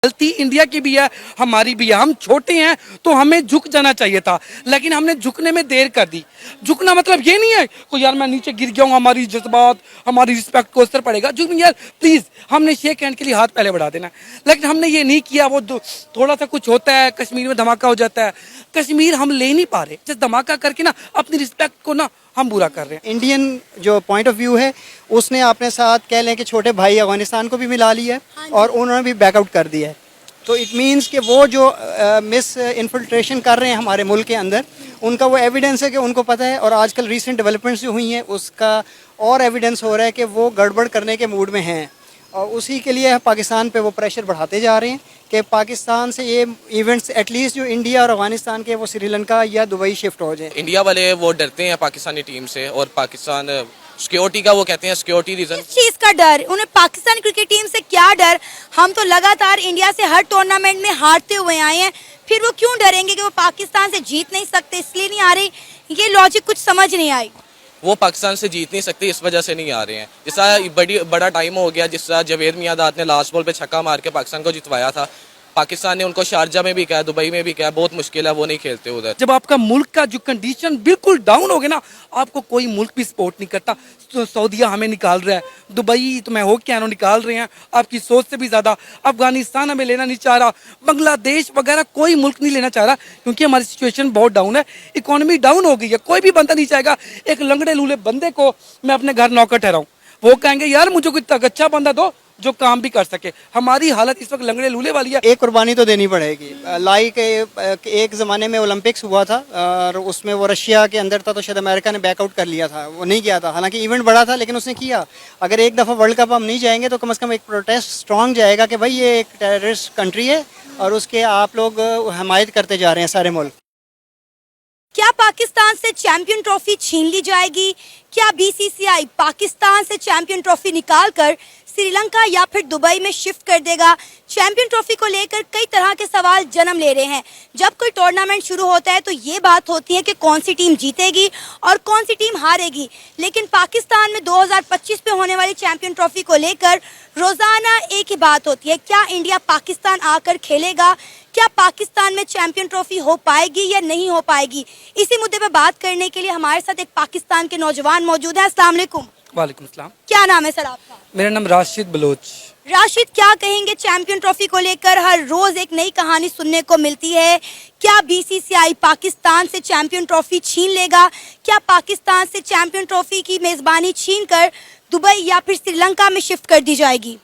गलती इंडिया की भी है, हमारी भी है। हम छोटे हैं तो हमें झुक जाना चाहिए था, लेकिन हमने झुकने में देर कर दी। झुकना मतलब ये नहीं है को यार मैं नीचे गिर गया हूँ, हमारी जज्बात हमारी रिस्पेक्ट को असर पड़ेगा। झुक यार प्लीज, हमने शेक हैंड के लिए हाथ पहले बढ़ा देना, लेकिन हमने ये नहीं किया। वो थोड़ा सा कुछ होता है, कश्मीर में धमाका हो जाता है, कश्मीर हम ले नहीं पा रहे, जस्ट धमाका करके ना अपनी रिस्पेक्ट को ना हम बुरा कर रहे हैं। इंडियन जो पॉइंट ऑफ व्यू है उसने अपने साथ कह लें कि छोटे भाई अफगानिस्तान को भी मिला लिया है और उन्होंने भी बैकआउट कर दिया है। तो इट मीन्स कि वो जो मिस इन्फिल्ट्रेशन कर रहे हैं हमारे मुल्क के अंदर, उनका वो एविडेंस है कि उनको पता है। और आजकल रीसेंट डेवलपमेंट्स जो हुई हैं उसका और एविडेंस हो रहा है कि वो गड़बड़ करने के मूड में हैं, और उसी के लिए पाकिस्तान पे वो प्रेशर बढ़ाते जा रहे हैं कि पाकिस्तान से ये इवेंट्स एटलीस्ट जो इंडिया और अफगानिस्तान के वो श्रीलंका या दुबई शिफ्ट हो जाए। इंडिया वाले वो डरते हैं पाकिस्तानी टीम से, और पाकिस्तान सिक्योरिटी का वो कहते हैं सिक्योरिटी रीजन। किस चीज का डर उन्हें पाकिस्तान क्रिकेट टीम से? क्या डर? हम तो लगातार इंडिया से हर टूर्नामेंट में हारते हुए आए हैं, फिर वो क्यों डरेंगे कि वो पाकिस्तान से जीत नहीं सकते इसलिए नहीं आ रही? ये लॉजिक कुछ समझ नहीं आई। वो पाकिस्तान से जीत नहीं सकते इस वजह से नहीं आ रहे हैं। जिस तरह बड़ा टाइम हो गया, जिस तरह जावेद मियांदाद ने लास्ट बॉल पे छक्का मार के पाकिस्तान को जितवाया था, पाकिस्तान ने उनको शारजा में भी कहा, दुबई में भी कहा, बहुत मुश्किल है, वो नहीं खेलते उधर। जब आपका मुल्क का जो कंडीशन बिल्कुल डाउन हो गया ना, आपको कोई मुल्क भी सपोर्ट नहीं करता। तो सऊदीया हमें निकाल रहा है, दुबई तो मैं हो क्या निकाल रहे हैं, आपकी सोच से भी ज्यादा। अफगानिस्तान हमें लेना नहीं चाह रहा, बांग्लादेश वगैरह कोई मुल्क नहीं लेना चाह रहा, क्योंकि हमारी सिचुएशन बहुत डाउन है, इकोनॉमी डाउन हो गई है। कोई भी बंदा नहीं चाहेगा एक लंगड़े लूले बंदे को मैं अपने घर नौकर ठहराऊं। वो कहेंगे यार मुझे कोई अच्छा बंदा दो जो काम भी कर सके। हमारी हालत इस वक्त लंगड़े लूले वाली है। एक कुर्बानी तो देनी पड़ेगी। लाइक एक ज़माने में ओलंपिक्स हुआ था और उसमें वो रशिया के अंदर था, तो शायद अमेरिका ने बैकआउट कर लिया था, वो नहीं किया था। हालांकि इवेंट बड़ा था लेकिन उसने किया। अगर एक दफ़ा वर्ल्ड कप हम नहीं जाएंगे तो कम से कम एक प्रोटेस्ट स्ट्रॉन्ग जाएगा कि भाई ये एक टेररिस्ट कंट्री है और उसके आप लोग हमायत करते जा रहे हैं सारे मुल्क। क्या पाकिस्तान से चैंपियन ट्रॉफी छीन ली जाएगी? क्या बीसीसीआई पाकिस्तान से चैंपियन ट्रॉफी निकालकर श्रीलंका या फिर दुबई में शिफ्ट कर देगा? चैंपियन ट्रॉफी को लेकर कई तरह के सवाल जन्म ले रहे हैं। जब कोई टूर्नामेंट शुरू होता है तो ये बात होती है कि कौन सी टीम जीतेगी और कौन सी टीम हारेगी, लेकिन पाकिस्तान में 2025 में होने वाली चैंपियन ट्रॉफी को लेकर रोजाना एक ही बात होती है, क्या इंडिया पाकिस्तान आकर खेलेगा? क्या पाकिस्तान में चैंपियन ट्रॉफी हो पाएगी या नहीं हो पाएगी? इसी मुद्दे पर बात करने के लिए हमारे साथ एक पाकिस्तान के नौजवान मौजूद है। अस्सलाम वालेकुम। वालेकुम सलाम। क्या नाम है सर आपका? मेरा नाम राशिद बलोच। राशिद, क्या कहेंगे चैंपियन ट्रॉफी को लेकर? हर रोज एक नई कहानी सुनने को मिलती है। क्या बीसीसीआई पाकिस्तान से चैंपियन ट्रॉफी छीन लेगा? क्या पाकिस्तान से चैंपियन ट्रॉफी की मेजबानी छीन कर दुबई या फिर श्रीलंका में शिफ्ट कर दी जाएगी?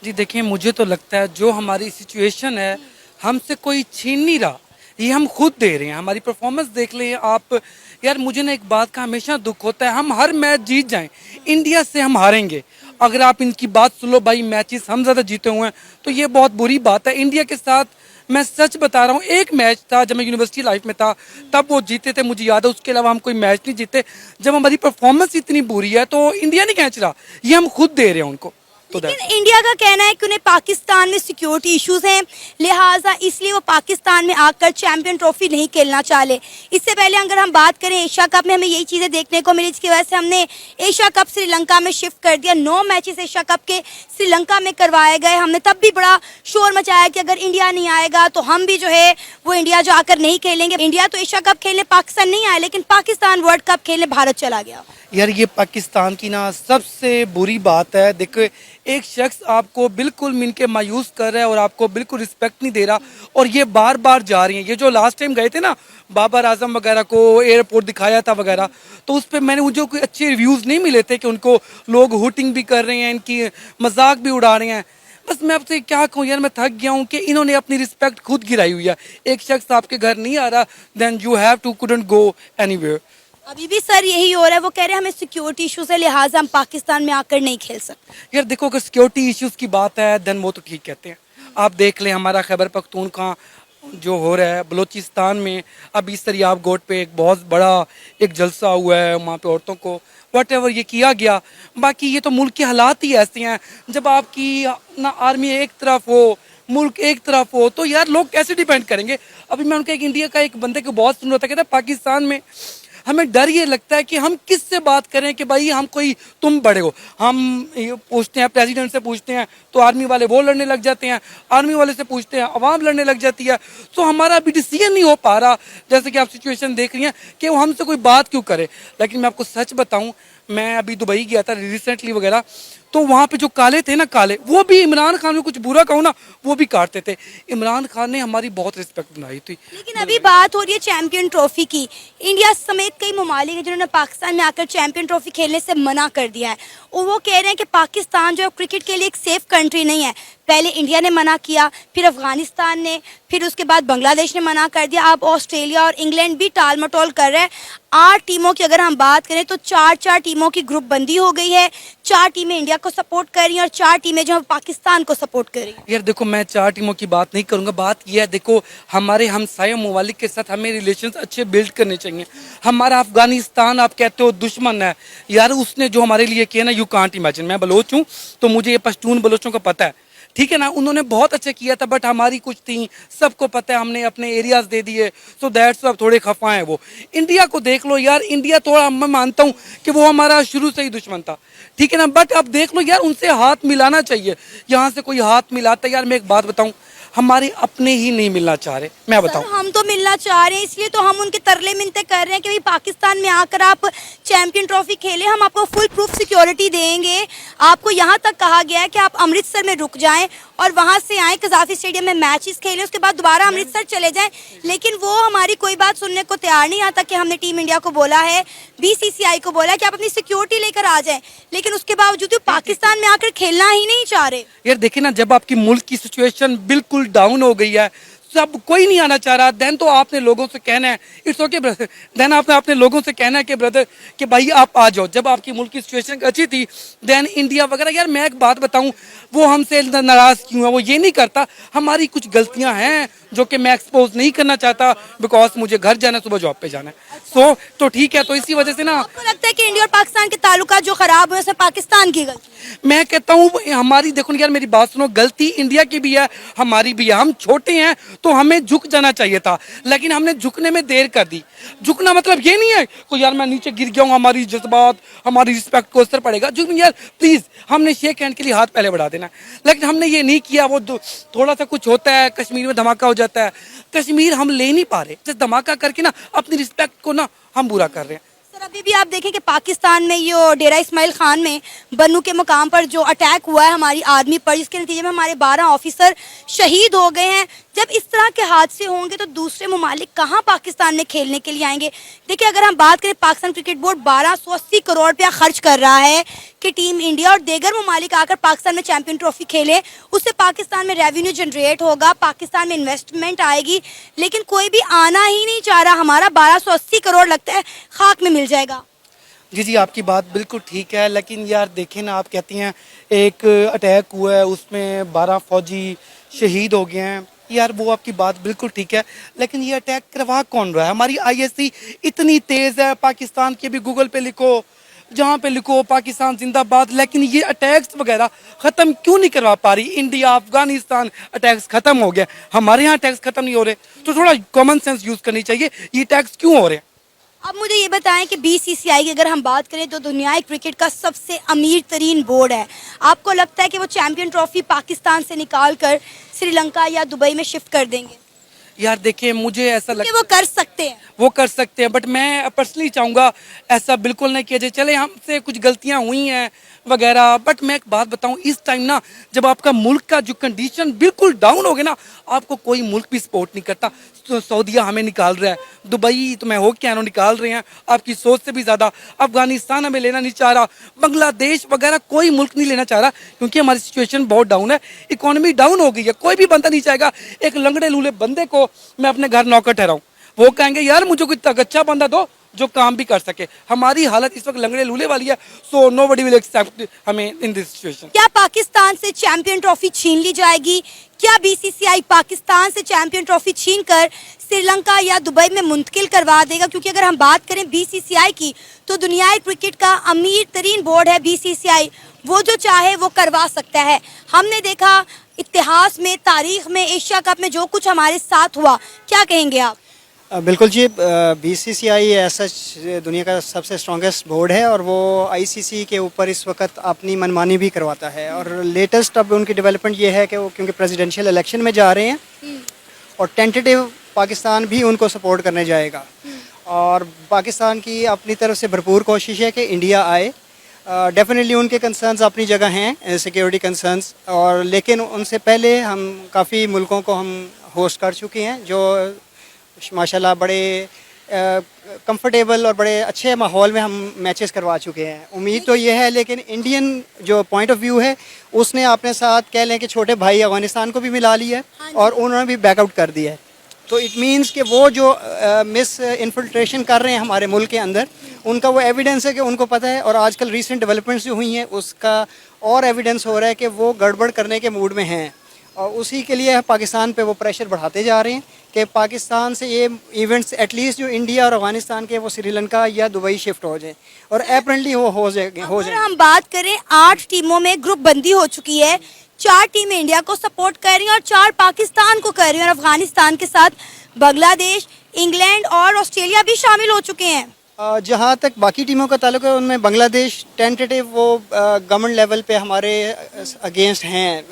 जी देखिए, मुझे तो लगता है जो हमारी सिचुएशन है हमसे कोई छीन नहीं रहा, ये हम खुद दे रहे हैं। हमारी परफॉर्मेंस देख लें आप यार। मुझे ना एक बात का हमेशा दुख होता है, हम हर मैच जीत जाएं, इंडिया से हम हारेंगे। अगर आप इनकी बात सुन लो भाई, मैचेस हम ज़्यादा जीते हुए हैं, तो ये बहुत बुरी बात है। इंडिया के साथ मैं सच बता रहा हूँ, एक मैच था जब मैं यूनिवर्सिटी लाइफ में था, तब वो जीते थे, मुझे याद है। उसके अलावा हम कोई मैच नहीं जीते। जब हमारी परफॉर्मेंस इतनी बुरी है तो इंडिया नहीं खींच रहा, ये हम खुद दे रहे हैं उनको। लेकिन इंडिया का कहना है कि उन्हें पाकिस्तान में सिक्योरिटी इश्यूज हैं, लिहाजा इसलिए वो पाकिस्तान में आकर चैंपियन ट्रॉफी नहीं खेलना चाहे। इससे पहले अगर हम बात करें एशिया कप में, हमें यही चीज़ें देखने को मिली, जिसकी वजह से हमने एशिया कप श्रीलंका में शिफ्ट कर दिया। 9 मैचेस एशिया कप के श्रीलंका में करवाए गए। हमने तब भी बड़ा शोर मचाया कि अगर इंडिया नहीं आएगा तो हम भी जो है वो इंडिया जो आकर नहीं खेलेंगे। इंडिया तो एशिया कप खेलने पाकिस्तान नहीं आया, लेकिन पाकिस्तान वर्ल्ड कप खेलने भारत चला गया। यार ये पाकिस्तान की ना सबसे बुरी बात है। देखो, एक शख्स आपको बिल्कुल मिल के मायूस कर रहा है और आपको बिल्कुल रिस्पेक्ट नहीं दे रहा, और ये बार बार जा रही हैं। ये जो लास्ट टाइम गए थे ना, बाबर आजम वगैरह को एयरपोर्ट दिखाया था वगैरह, तो उस पर मैंने मुझे कोई अच्छे रिव्यूज़ नहीं मिले थे कि उनको लोग हुटिंग भी कर रहे हैं, इनकी मजाक भी उड़ा रहे हैं। बस मैं आपसे क्या कहूँ यार, मैं थक गया हूँ कि इन्होंने अपनी रिस्पेक्ट खुद गिराई हुई है। एक शख्स आपके घर नहीं आ रहा, then you have to couldn't go anywhere. अभी भी सर यही हो रहा है, वो कह रहे हैं हमें सिक्योरिटी इश्यूज है, लिहाजा हम पाकिस्तान में आकर नहीं खेल सकते। यार देखो, अगर सिक्योरिटी इश्यूज की बात है देन वो तो ठीक कहते हैं। आप देख लें हमारा खैबर पख्तूनख्वा जो हो रहा है बलूचिस्तान में, अभी सरियाब गोट पे एक बहुत बड़ा एक जलसा हुआ है, वहाँ पे औरतों को वट एवर ये किया गया। बाकी ये तो मुल्क के हालात ही ऐसे हैं, जब आपकी ना आर्मी एक तरफ हो, मुल्क एक तरफ हो, तो यार लोग कैसे डिपेंड करेंगे। अभी मैं उनका एक इंडिया का एक बंदे को बहुत सुन रहा था, कहता पाकिस्तान में हमें डर ये लगता है कि हम किससे बात करें कि भाई हम कोई तुम बड़े हो। हम ये पूछते हैं प्रेसिडेंट से पूछते हैं तो आर्मी वाले वो लड़ने लग जाते हैं, आर्मी वाले से पूछते हैं अवाम लड़ने लग जाती है। तो हमारा अभी डिसीजन नहीं हो पा रहा, जैसे कि आप सिचुएशन देख रही हैं कि वो हमसे कोई बात क्यों करे। लेकिन मैं आपको सच बताऊं, मैं अभी दुबई गया था रिसेंटली वगैरह, तो वहाँ पे जो काले थे ना, काले, वो भी इमरान खान में कुछ बुरा कहूँ ना वो भी काटते थे। इमरान खान ने हमारी बहुत रिस्पेक्ट बनाई थी। लेकिन अभी बात हो रही है चैंपियन ट्रॉफी की। इंडिया समेत कई ममालिक हैं जिन्होंने पाकिस्तान में आकर चैंपियन ट्रॉफी खेलने से मना कर दिया है और वो कह रहे हैं कि पाकिस्तान जो है क्रिकेट के लिए एक सेफ कंट्री नहीं है। पहले इंडिया ने मना किया, फिर अफगानिस्तान ने, फिर उसके बाद बांग्लादेश ने मना कर दिया, अब ऑस्ट्रेलिया और इंग्लैंड भी टाल मटोल कर रहे हैं। 8 टीमों की अगर हम बात करें तो 4-4 टीमों की ग्रुप बंदी हो गई है। 4 टीमें इंडिया को सपोर्ट कर रही हैं और 4 टीमें जो है पाकिस्तान को सपोर्ट कर रही हैं। यार देखो, मैं 4 टीमों की बात नहीं करूंगा। बात यह है, देखो हमारे हमसाया ममालिक के साथ हमें रिलेशंस अच्छे बिल्ड करने चाहिए। हमारा अफगानिस्तान आप कहते हो दुश्मन है, यार उसने जो हमारे लिए किया ना, यू कांट इमेजिन। मैं बलोच हूँ तो मुझे ये पश्तून बलोचों का पता है, ठीक है ना, उन्होंने बहुत अच्छा किया था, बट हमारी कुछ थी, सबको पता है, हमने अपने एरियाज दे दिए, सो दैट्स अब थोड़े खफा हैं वो। इंडिया को देख लो यार, इंडिया थोड़ा, मैं मानता हूँ कि वो हमारा शुरू से ही दुश्मन था, ठीक है ना, बट अब देख लो यार, उनसे हाथ मिलाना चाहिए। यहाँ से कोई हाथ मिलाता है, यार मैं एक बात बताऊँ, हमारे अपने ही नहीं मिलना चाह रहे। मैं बताऊं, हम तो मिलना चाह रहे हैं, इसलिए तो हम उनके तरले मिनते कर रहे हैं कि भाई पाकिस्तान में आकर आप चैंपियन ट्रॉफी खेलें, हम आपको फुल प्रूफ सिक्योरिटी देंगे। आपको यहाँ तक कहा गया है कि आप अमृतसर में रुक जाएं और वहाँ से आए कजाफी स्टेडियम में मैचेस खेलें, उसके बाद दोबारा अमृतसर चले जाएं। लेकिन वो हमारी कोई बात सुनने को तैयार नहीं। यहाँ तक कि हमने टीम इंडिया को बोला है, BCCI को बोला है कि आप अपनी सिक्योरिटी लेकर आ जाएं, लेकिन उसके बावजूद वो पाकिस्तान में आकर खेलना ही नहीं चाह रहे। यार देखिए ना, जब आपकी मुल्क की सिचुएशन बिल्कुल डाउन हो गई है, सब कोई नहीं आना चाह रहा, देन तो आपने लोगों से कहना है इट्स ओके ब्रदर, देन आपने अपने लोगों से कहना है कि ब्रदर कि भाई आप आ जाओ। जब आपकी मुल्क की सिचुएशन अच्छी थी, देन इंडिया वगैरह। यार मैं एक बात बताऊं, वो हमसे नाराज क्यों है, वो ये नहीं करता, हमारी कुछ गलतियां हैं जो कि मैं एक्सपोज नहीं करना चाहता, बिकॉज मुझे घर जाना है, सुबह जॉब पे जाना है। सो तो ठीक है, तो इसी वजह से ना आपको लगता है कि इंडिया और पाकिस्तान के ताल्लुकात जो खराब हुए उसमें पाकिस्तान की गलती? मैं कहता हूँ हमारी, देखो यार मेरी बात सुनो, गलती इंडिया की भी है, हमारी भी है। हम छोटे हैं तो हमें झुक जाना चाहिए था, लेकिन हमने झुकने में देर कर दी। झुकना मतलब ये नहीं है कि यार मैं नीचे गिर गया हूँ, हमारी जज्बात, हमारी रिस्पेक्ट को असर पड़ेगा। झुक यार प्लीज, हमने शेक हैंड के लिए हाथ पहले बढ़ा देना, लेकिन हमने ये नहीं किया। वो थोड़ा सा कुछ होता है, कश्मीर में धमाका हो जाता है, कश्मीर हम ले नहीं पा रहे, जैसे धमाका करके ना अपनी रिस्पेक्ट को ना हम बुरा कर रहे हैं। सर अभी भी आप देखें कि पाकिस्तान में ये डेरा इस्माइल खान में बन्नू के मुकाम पर जो अटैक हुआ है हमारी आर्मी पर, जिसके नतीजे में हमारे 12 ऑफिसर शहीद हो गए हैं। जब इस तरह के हादसे होंगे तो दूसरे ममालिक कहाँ पाकिस्तान में खेलने के लिए आएंगे? देखिए, अगर हम बात करें, पाकिस्तान क्रिकेट बोर्ड 1280 करोड़ रुपया खर्च कर रहा है कि टीम इंडिया और दीगर ममालिक आकर पाकिस्तान में चैंपियन ट्रॉफी खेले। उससे पाकिस्तान में रेवेन्यू जनरेट होगा, पाकिस्तान में इन्वेस्टमेंट आएगी, लेकिन कोई भी आना ही नहीं चाह रहा। हमारा 1280 करोड़ लगता है खाक में मिल जाएगा। जी जी, आपकी बात बिल्कुल ठीक है, लेकिन यार देखें ना, आप कहती हैं एक अटैक हुआ है, उसमें 12 फौजी शहीद हो गए हैं। यार वो आपकी बात बिल्कुल ठीक है, लेकिन ये अटैक करवा कौन रहा है? हमारी ISC इतनी तेज़ है, पाकिस्तान के भी गूगल पे लिखो, जहाँ पे लिखो पाकिस्तान जिंदाबाद, लेकिन ये अटैक्स वगैरह ख़त्म क्यों नहीं करवा पा रही? इंडिया अफगानिस्तान अटैक्स ख़त्म हो गया, हमारे यहाँ अटैक्स ख़त्म नहीं हो रहे। तो थोड़ा कॉमन सेंस यूज़ करनी चाहिए, ये अटैक्स क्यों हो रहे हैं? अब मुझे ये बताएं कि BCCI की अगर हम बात करें तो दुनिया क्रिकेट का सबसे अमीर तरीन बोर्ड है। आपको लगता है कि वो चैंपियन ट्रॉफी पाकिस्तान से निकाल कर श्रीलंका या दुबई में शिफ्ट कर देंगे? यार देखिए, मुझे ऐसा लगता है वो कर सकते हैं, वो कर सकते हैं, बट मैं पर्सनली चाहूँगा ऐसा बिल्कुल नहीं किया जाए। चले हमसे कुछ गलतियाँ हुई हैं वगैरह, बट मैं एक बात बताऊँ, इस टाइम ना जब आपका मुल्क का जो कंडीशन बिल्कुल डाउन हो गया ना, आपको कोई मुल्क भी सपोर्ट नहीं करता। तो सऊदीया हमें निकाल रहा है, दुबई तो मैं हो क्या निकाल रहे हैं, आपकी सोच से भी ज़्यादा। अफगानिस्तान हमें लेना नहीं चाह रहा, बांग्लादेश वगैरह कोई मुल्क नहीं लेना चाह रहा, क्योंकि हमारी सिचुएशन बहुत डाउन है, इकोनॉमी डाउन हो गई है। कोई भी बंदा नहीं चाहेगा एक लंगड़े लूले बंदे को मैं अपने घर नौकर ठहराऊं। वो कहेंगे यार मुझे कोई अच्छा बंदा दो जो काम भी कर सके। हमारी हालत इस वक्त लंगड़े लूले वाली है, सो नोबडी विल एक्सेप्ट हमें इन दिस सिचुएशन। क्या पाकिस्तान से चैंपियन ट्रॉफी छीन ली जाएगी? क्या BCCI पाकिस्तान से चैंपियन ट्रॉफी छीन कर श्रीलंका या दुबई में मुंतकिल करवा देगा? क्योंकि अगर हम बात करें BCCI की, तो दुनिया क्रिकेट का अमीर तरीन बोर्ड है BCCI, वो जो चाहे वो करवा सकता है। हमने देखा इतिहास में, तारीख में, एशिया कप में जो कुछ हमारे साथ हुआ, क्या कहेंगे आप? बिल्कुल जी, बीसीसीआई ऐसा दुनिया का सबसे स्ट्रॉन्गेस्ट बोर्ड है और वो आईसीसी के ऊपर इस वक्त अपनी मनमानी भी करवाता है। और लेटेस्ट अब उनकी डेवलपमेंट ये है कि वो क्योंकि प्रेसिडेंशियल इलेक्शन में जा रहे हैं और टेंटेटिव पाकिस्तान भी उनको सपोर्ट करने जाएगा और पाकिस्तान की अपनी तरफ से भरपूर कोशिश है कि इंडिया आए। डेफिनेटली उनके कंसर्न्स अपनी जगह हैं, सिक्योरिटी कंसर्न्स, और लेकिन उनसे पहले हम काफ़ी मुल्कों को हम होस्ट कर चुके हैं जो माशाल्लाह बड़े कंफर्टेबल और बड़े अच्छे माहौल में हम मैचेस करवा चुके हैं। उम्मीद तो ये है, लेकिन इंडियन जो पॉइंट ऑफ व्यू है उसने अपने साथ कह लें कि छोटे भाई अफगानिस्तान को भी मिला लिया है और उन्होंने भी बैकआउट कर दिया है। तो इट मीन्स कि वो जो मिस इन्फिल्ट्रेशन कर रहे हैं हमारे मुल्क के अंदर, उनका वो एविडेंस है कि उनको पता है। और आजकल रिसेंट डेवलपमेंट्स जो हुई हैं उसका और एविडेंस हो रहा है कि वो गड़बड़ करने के मूड में हैं और उसी के लिए पाकिस्तान पे वो प्रेशर बढ़ाते जा रहे हैं कि पाकिस्तान से ये इवेंट्स एटलीस्ट जो इंडिया और अफगानिस्तान के वो श्रीलंका या दुबई शिफ्ट हो जाए और अप्रैंटली वो हो जाएंगे। अगर हम बात करें 8 टीमों में ग्रुप बंदी हो चुकी है, 4 टीमें इंडिया को सपोर्ट कर रही हैं और 4 पाकिस्तान को कर रही हैं और अफगानिस्तान के साथ बांग्लादेश, इंग्लैंड और ऑस्ट्रेलिया भी शामिल हो चुके हैं। जहाँ तक बाकी टीमों का ताल्लुक है उनमें बांग्लादेश टेंटेटिव वो गवर्नमेंट लेवल पे हमारे अगेंस्ट हैं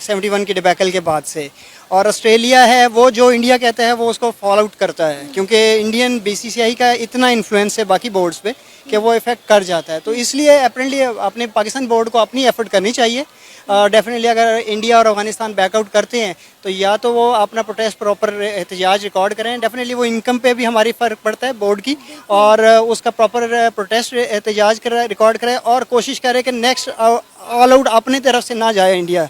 71 की डिबैकल के बाद से, और ऑस्ट्रेलिया है वो जो इंडिया कहता है वो उसको फॉल आउट करता है क्योंकि इंडियन बीसीसीआई का इतना इन्फ्लुएंस है बाकी बोर्ड्स पे कि वो इफेक्ट कर जाता है। तो इसलिए अपेरेंटली अपने पाकिस्तान बोर्ड को अपनी एफर्ट करनी चाहिए। डेफिनेटली अगर इंडिया और अफगानिस्तान बैकआउट करते हैं तो या तो वो अपना प्रोटेस्ट प्रॉपर एहतजाज रिकॉर्ड करें, डेफिनेटली वो इनकम पे भी हमारी फ़र्क पड़ता है बोर्ड की, और उसका प्रॉपर प्रोटेस्ट एहतजाज करें, रिकॉर्ड करें और कोशिश करें कि नेक्स्ट ऑल आउट अपनी तरफ से ना जाए इंडिया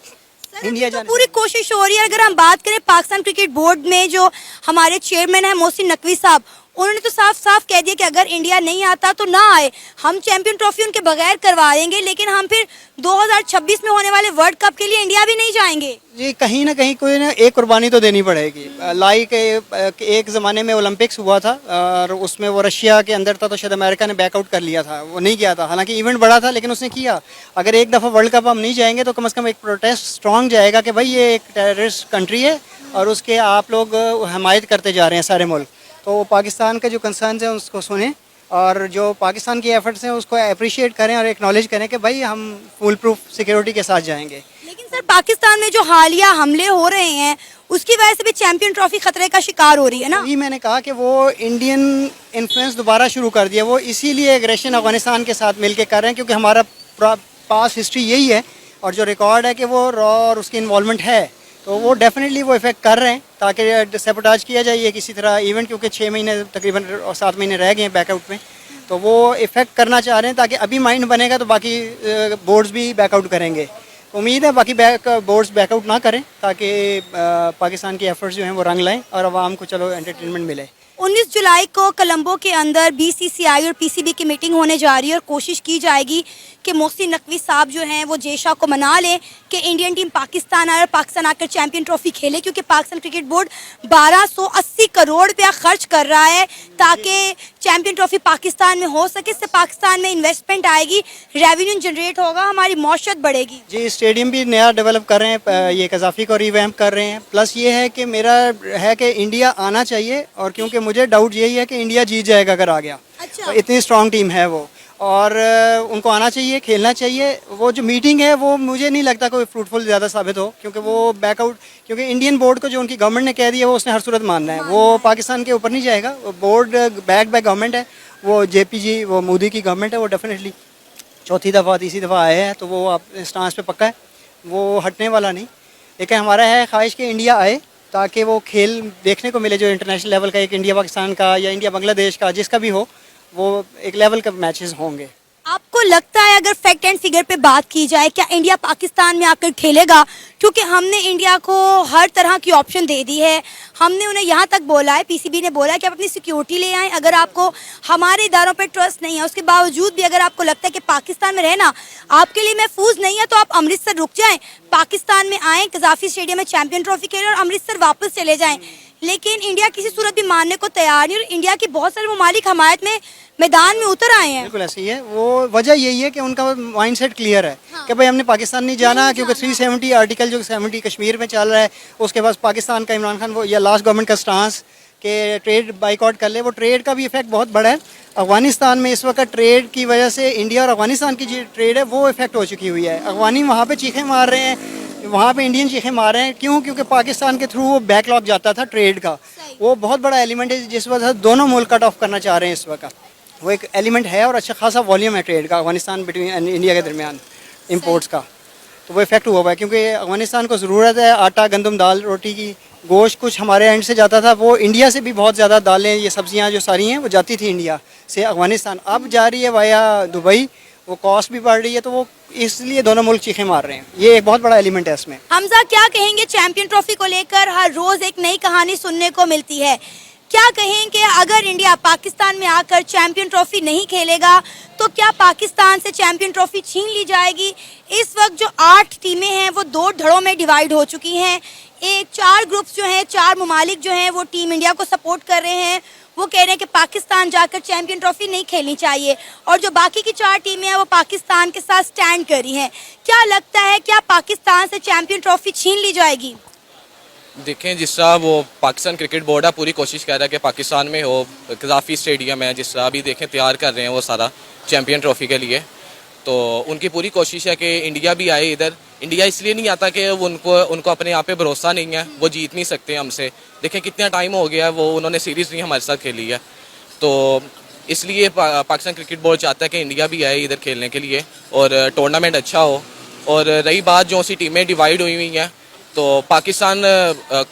तो पूरी कोशिश हो रही है। अगर हम बात करें पाकिस्तान क्रिकेट बोर्ड में जो हमारे चेयरमैन है मोहसिन नकवी साहब, उन्होंने तो साफ साफ कह दिया कि अगर इंडिया नहीं आता तो ना आए, हम चैंपियन ट्रॉफी उनके बगैर करवा देंगे, लेकिन हम फिर 2026 में होने वाले वर्ल्ड कप के लिए इंडिया भी नहीं जाएंगे। जी, कहीं ना कहीं कोई ना एक कुर्बानी तो देनी पड़ेगी। लाइक एक ज़माने में ओलंपिक्स हुआ था और उसमें वो रशिया के अंदर था तो शायद अमेरिका ने बैकआउट कर लिया था, वो नहीं किया था, हालांकि इवेंट बड़ा था लेकिन उसने किया। अगर एक दफ़ा वर्ल्ड कप हम नहीं जाएंगे तो कम से कम एक प्रोटेस्ट स्ट्रॉन्ग जाएगा कि भाई ये एक टेररिस्ट कंट्री है और उसके आप लोग हमायत करते जा रहे हैं सारे मुल्क। तो पाकिस्तान के जो कंसर्न्स हैं उसको सुने और जो पाकिस्तान की एफर्ट्स हैं उसको अप्रिशिएट करें और एक्नॉलेज करें कि भाई हम फुल प्रूफ सिक्योरिटी के साथ जाएंगे। लेकिन सर पाकिस्तान में जो हालिया हमले हो रहे हैं उसकी वजह से भी चैंपियन ट्रॉफी खतरे का शिकार हो रही है ना। वही मैंने कहा कि वो इंडियन इन्फ्लुएंस दोबारा शुरू कर दिया, वो इसीलिए एग्रेशन अफगानिस्तान के साथ मिलकर कर रहे हैं क्योंकि हमारा पास हिस्ट्री यही है और जो रिकॉर्ड है कि वो रॉ और उसकी इन्वॉल्वमेंट है, तो वो डेफिनेटली वो इफेक्ट कर रहे हैं ताकि सेबोटाज किया जाए ये किसी तरह इवेंट, क्योंकि 6 महीने तकरीबन 7 महीने रह गए हैं बैकआउट में, तो वो इफेक्ट करना चाह रहे हैं ताकि अभी माइंड बनेगा तो बाकी बोर्ड्स भी बैकआउट करेंगे। उम्मीद है बाकी बोर्ड्स बैकआउट ना करें ताकि पाकिस्तान की एफर्ट्स जो हैं वो रंग लाएं और आवाम को चलो एंटरटेनमेंट मिले। 19 जुलाई को कोलंबो के अंदर बीसीसीआई और पीसीबी की मीटिंग होने जा रही है और कोशिश की जाएगी कि मोहसिन नकवी साहब जो हैं वो जेशा को मना लें कि इंडियन टीम पाकिस्तान आए और पाकिस्तान आकर चैंपियन ट्रॉफी खेले, क्योंकि पाकिस्तान क्रिकेट बोर्ड 1280 करोड़ रुपया खर्च कर रहा है ताकि चैंपियन ट्रॉफी पाकिस्तान में हो सके। इससे पाकिस्तान में इन्वेस्टमेंट आएगी, रेवेन्यू जनरेट होगा, हमारी मौशत बढ़ेगी। जी, स्टेडियम भी नया डेवलप कर रहे हैं, ये कजाफी को रिवैम्प कर रहे हैं। प्लस ये है कि मेरा है कि इंडिया आना चाहिए और क्योंकि मुझे डाउट यही है कि इंडिया जीत जाएगा अगर आ गया। अच्छा। तो इतनी स्ट्रांग टीम है वो और उनको आना चाहिए, खेलना चाहिए। वो जो मीटिंग है वो मुझे नहीं लगता कोई फ्रूटफुल ज़्यादा साबित हो क्योंकि वो बैकआउट, क्योंकि इंडियन बोर्ड को जो उनकी गवर्नमेंट ने कह दिया वो उसने हर सूरत मानना है, वो पाकिस्तान के ऊपर नहीं जाएगा। वो बोर्ड बैक बाय गवर्नमेंट है, वो जेपीजी वो मोदी की गवर्नमेंट है, वो डेफिनेटली चौथी दफ़ा तीसरी दफ़ा आए हैं तो वो अपने स्टांस पे पक्का है, वो हटने वाला नहीं। लेकिन हमारा है ख्वाहिश कि इंडिया आए ताकि वो खेल देखने को मिले जो इंटरनेशनल लेवल का, एक इंडिया पाकिस्तान का या इंडिया बांग्लादेश का, जिसका भी हो, वो एक लेवल का मैचेस होंगे। आपको लगता है अगर फैक्ट एंड फिगर पे बात की जाए क्या इंडिया पाकिस्तान में आकर खेलेगा? क्योंकि हमने इंडिया को हर तरह की ऑप्शन दे दी है, हमने उन्हें यहाँ तक बोला है, पीसीबी ने बोला है कि आप अपनी सिक्योरिटी ले आएँ। अगर आपको हमारे इदारों पर ट्रस्ट नहीं है, उसके बावजूद भी अगर आपको लगता है कि पाकिस्तान में रहना आपके लिए महफूज नहीं है, तो आप अमृतसर रुक जाएँ, पाकिस्तान में आएँ, कजाफी स्टेडियम में चैंपियन ट्रॉफी खेलें और अमृतसर वापस चले जाएँ। लेकिन इंडिया किसी सूरत भी मानने को तैयार नहीं और इंडिया के बहुत सारे ममालिक हमायत में मैदान में उतर आए हैं। बिल्कुल ऐसे ही है, वो वजह यही है कि उनका माइंडसेट क्लियर है कि भाई हमने पाकिस्तान नहीं जाना, क्योंकि 370 आर्टिकल जो 70 कश्मीर में चल रहा है, उसके बाद पाकिस्तान का इमरान खान वो या लास्ट गवर्नमेंट का स्टांस कि ट्रेड बाइकआउट कर ले, वो ट्रेड का भी इफेक्ट बहुत बड़ा है। अफगानिस्तान में इस वक्त ट्रेड की वजह से इंडिया और अफगानिस्तान की जो ट्रेड है वो इफेक्ट हो चुकी हुई है। अफगानी वहाँ पे चीखें मार रहे हैं, वहाँ पे इंडियन चीखें मार रहे हैं। क्यों? क्योंकि पाकिस्तान के थ्रू वो बैकलॉग जाता था ट्रेड का, वो बहुत बड़ा एलिमेंट है जिस वजह से दोनों मुल्क कट ऑफ करना चाह रहे हैं इस वक्त। वो एक एलिमेंट है और अच्छा खासा वॉल्यूम है ट्रेड का अफगानिस्तान बिटवीन इंडिया के दरमियान इम्पोर्ट्स का, तो वो इफेक्ट हुआ है। क्योंकि अफगानिस्तान को ज़रूरत है आटा, गंदम, दाल, रोटी की। गोश्त कुछ हमारे एंड से जाता था, वो इंडिया से भी बहुत ज़्यादा दालें, ये सब्जियां जो सारी हैं वो जाती थी इंडिया से अफगानिस्तान, अब जा रही है वाया दुबई। वो कॉस्ट भी बढ़ रही है, तो वो इसलिए दोनों मुल्क चीखें मार रहे हैं। ये एक बहुत बड़ा एलिमेंट है इसमें। हमजा, क्या कहेंगे चैंपियन ट्रॉफी को लेकर हर रोज एक नई कहानी सुनने को मिलती है। क्या कहेंगे अगर इंडिया पाकिस्तान में आकर चैंपियन ट्रॉफी नहीं खेलेगा तो क्या पाकिस्तान से चैंपियन ट्रॉफी छीन ली जाएगी? इस वक्त जो 8 टीमें हैं वो 2 धड़ों में डिवाइड हो चुकी हैं। एक 4 ग्रुप्स जो हैं, 4 ममालिक जो हैं वो टीम इंडिया को सपोर्ट कर रहे हैं। वो कह रहे हैं कि पाकिस्तान जाकर चैंपियन ट्रॉफी नहीं खेलनी चाहिए, और जो बाकी की 4 टीमें हैं वो पाकिस्तान के साथ स्टैंड कर रही हैं। क्या लगता है, क्या पाकिस्तान से चैंपियन ट्रॉफी छीन ली जाएगी? देखें, जिस तरह वो पाकिस्तान क्रिकेट बोर्ड है पूरी कोशिश कर रहा है कि पाकिस्तान में हो, कज़ाफ़ी स्टेडियम है जिस तरह अभी देखें तैयार कर रहे हैं वो सारा चैंपियन ट्रॉफी के लिए, तो उनकी पूरी कोशिश है कि इंडिया भी आए इधर। इंडिया इसलिए नहीं आता कि उनको अपने यहाँ पे भरोसा नहीं है, वो जीत नहीं सकते हमसे। देखें कितना टाइम हो गया है, वो उन्होंने सीरीज़ नहीं हमारे साथ खेली है, तो इसलिए पाकिस्तान क्रिकेट बोर्ड चाहता है कि इंडिया भी आए इधर खेलने के लिए और टूर्नामेंट अच्छा हो। और रही बात जो सी टीमें डिवाइड हुई हुई हैं, तो पाकिस्तान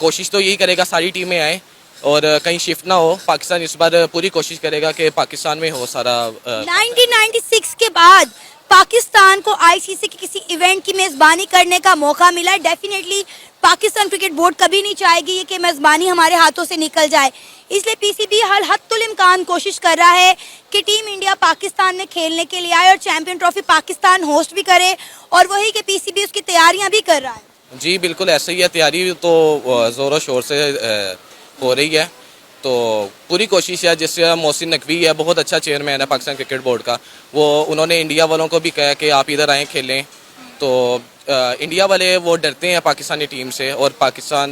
कोशिश तो यही करेगा सारी टीमें आए और कहीं शिफ्ट ना हो। पाकिस्तान इस बार पूरी कोशिश करेगा कि पाकिस्तान में हो सारा। 1996 के बाद पाकिस्तान को आईसीसी के किसी इवेंट की मेज़बानी करने का मौका मिला है। डेफिनेटली पाकिस्तान क्रिकेट बोर्ड कभी नहीं चाहेगी ये कि मेज़बानी हमारे हाथों से निकल जाए, इसलिए पीसीबी हर हद्दुल इम्कान कोशिश कर रहा है कि टीम इंडिया पाकिस्तान में खेलने के लिए आए और चैंपियन ट्रॉफी पाकिस्तान होस्ट भी करे, और वही कि पीसीबी उसकी तैयारियां भी कर रहा है। जी बिल्कुल ऐसे ही है, तैयारी तो ज़ोरों शोर से हो रही है, तो पूरी कोशिश है। जिससे मोहसिन नकवी है, बहुत अच्छा चेयरमैन है पाकिस्तान क्रिकेट बोर्ड का, वो उन्होंने इंडिया वालों को भी कहा कि आप इधर आएँ खेलें, तो इंडिया वाले वो डरते हैं पाकिस्तानी टीम से, और पाकिस्तान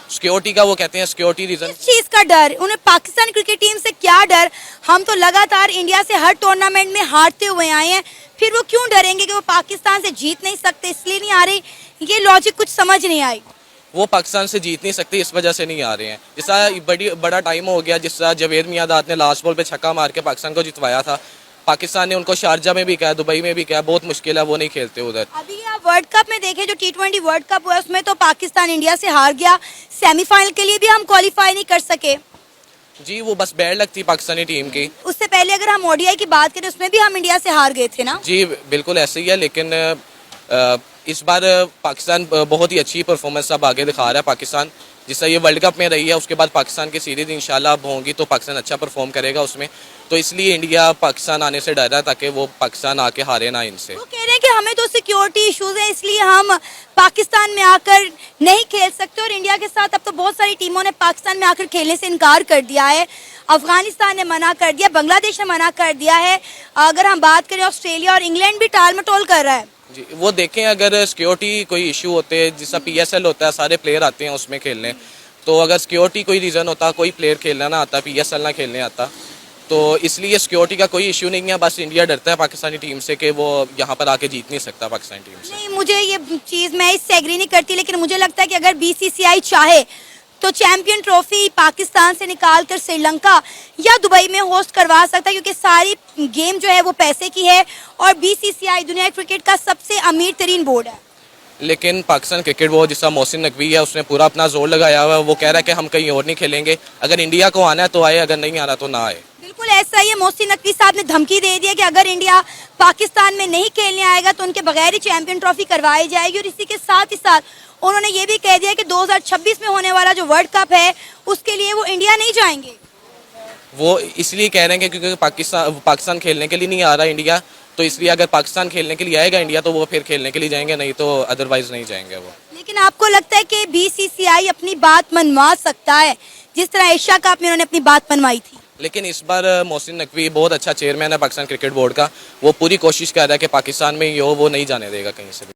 सिक्योरिटी का वो कहते हैं सिक्योरिटी रीज़न। किस चीज़ का डर? उन्हें पाकिस्तान क्रिकेट टीम से क्या डर? हम तो लगातार इंडिया से हर टूर्नामेंट में हारते हुए आए हैं, फिर वो क्यों डरेंगे कि वो पाकिस्तान से जीत नहीं सकते? इसलिए नहीं आ रही, ये लॉजिक कुछ समझ नहीं आई। वो पाकिस्तान से जीत नहीं सकते इस वजह से नहीं आ रहे हैं। जिस तरह बड़ा टाइम हो गया, जिस तरह जावेद मियांदाद ने लास्ट बॉल पे छक्का मार के पाकिस्तान को जितवाया था, पाकिस्तान ने उनको शारजा में भी कहा, दुबई में भी कहा, बहुत मुश्किल है, वो नहीं खेलते उधर। अभी आप वर्ल्ड कप में देखें, जो T20 वर्ल्ड कप हुआ उसमें तो पाकिस्तान इंडिया से हार गया, सेमीफाइनल के लिए भी हम क्वालिफाई नहीं कर सके। जी वो बस बैड लगती पाकिस्तानी टीम की। उससे पहले अगर हम ओडीआई की बात करें उसमें भी हम इंडिया से हार गए थे ना। जी बिल्कुल ऐसे ही है, लेकिन इस बार पाकिस्तान बहुत ही अच्छी परफॉर्मेंस अब आगे दिखा रहा है पाकिस्तान। जिस तरह ये वर्ल्ड कप में रही है, उसके बाद पाकिस्तान की सीरीज इंशाल्लाह अब होंगी तो पाकिस्तान अच्छा परफॉर्म करेगा उसमें, तो इसलिए इंडिया पाकिस्तान आने से डर रहा है ताकि वो पाकिस्तान आके हारे ना इनसे। वो कह रहे हैं कि हमें तो सिक्योरिटी इश्यूज है इसलिए हम पाकिस्तान में आकर नहीं खेल सकते, और इंडिया के साथ अब तो बहुत सारी टीमों ने पाकिस्तान में आकर खेलने से इनकार कर दिया है। अफगानिस्तान ने मना कर दिया, बांग्लादेश ने मना कर दिया है, अगर हम बात करें ऑस्ट्रेलिया और इंग्लैंड भी टाल मटोल कर रहा है। जी वो देखें, अगर सिक्योरिटी कोई इशू होते हैं, जैसा PSL होता है, सारे प्लेयर आते हैं उसमें खेलने, तो अगर सिक्योरिटी कोई रीज़न होता, कोई प्लेयर खेलना ना आता, PSL ना खेलने आता, तो इसलिए सिक्योरिटी का कोई इशू नहीं है। बस इंडिया डरता है पाकिस्तानी टीम से कि वो यहाँ पर आके जीत नहीं सकता पाकिस्तानी टीम से। नहीं, मुझे ये चीज़, मैं इससे एग्री नहीं करती, लेकिन मुझे लगता है कि अगर BCCI चाहे तो चैंपियन ट्रॉफी पाकिस्तान से निकालकर श्रीलंका या दुबई में होस्ट करवा सकता है, क्योंकि सारी गेम जो है वो पैसे की है, और BCCI दुनिया क्रिकेट का सबसे अमीर तरीन बोर्ड है। लेकिन पाकिस्तान क्रिकेट बोर्ड, जिसका मोहसिन नकवी है, उसने पूरा अपना जोर लगाया हुआ है। वो कह रहा है कि हम कहीं और नहीं खेलेंगे, अगर इंडिया को आना है तो आए, अगर नहीं आना तो ना आए। बिल्कुल ऐसा ही है। मोहसिन नकवी साहब ने धमकी दे दी है कि अगर इंडिया पाकिस्तान में नहीं खेलने आएगा तो उनके बगैर ही चैंपियन ट्रॉफी करवाई जाएगी, और इसी के साथ ही साथ उन्होंने ये भी कह दिया कि 2026 में होने वाला जो वर्ल्ड कप है उसके लिए वो इंडिया नहीं जाएंगे। वो इसलिए कह रहे हैं कि क्योंकि पाकिस्तान खेलने के लिए नहीं आ रहा इंडिया, तो इसलिए अगर पाकिस्तान खेलने के लिए आएगा इंडिया तो वो फिर खेलने के लिए जाएंगे, नहीं तो अदरवाइज नहीं जाएंगे वो। लेकिन आपको लगता है कि BCCI अपनी बात मनवा सकता है जिस तरह एशिया कप में उन्होंने अपनी बात मनवाई थी? लेकिन इस बार मोहसिन नकवी बहुत अच्छा चेयरमैन है पाकिस्तान क्रिकेट बोर्ड का, वो पूरी कोशिश कर रहा है कि पाकिस्तान में ही हो, वो नहीं जाने देगा कहीं से भी।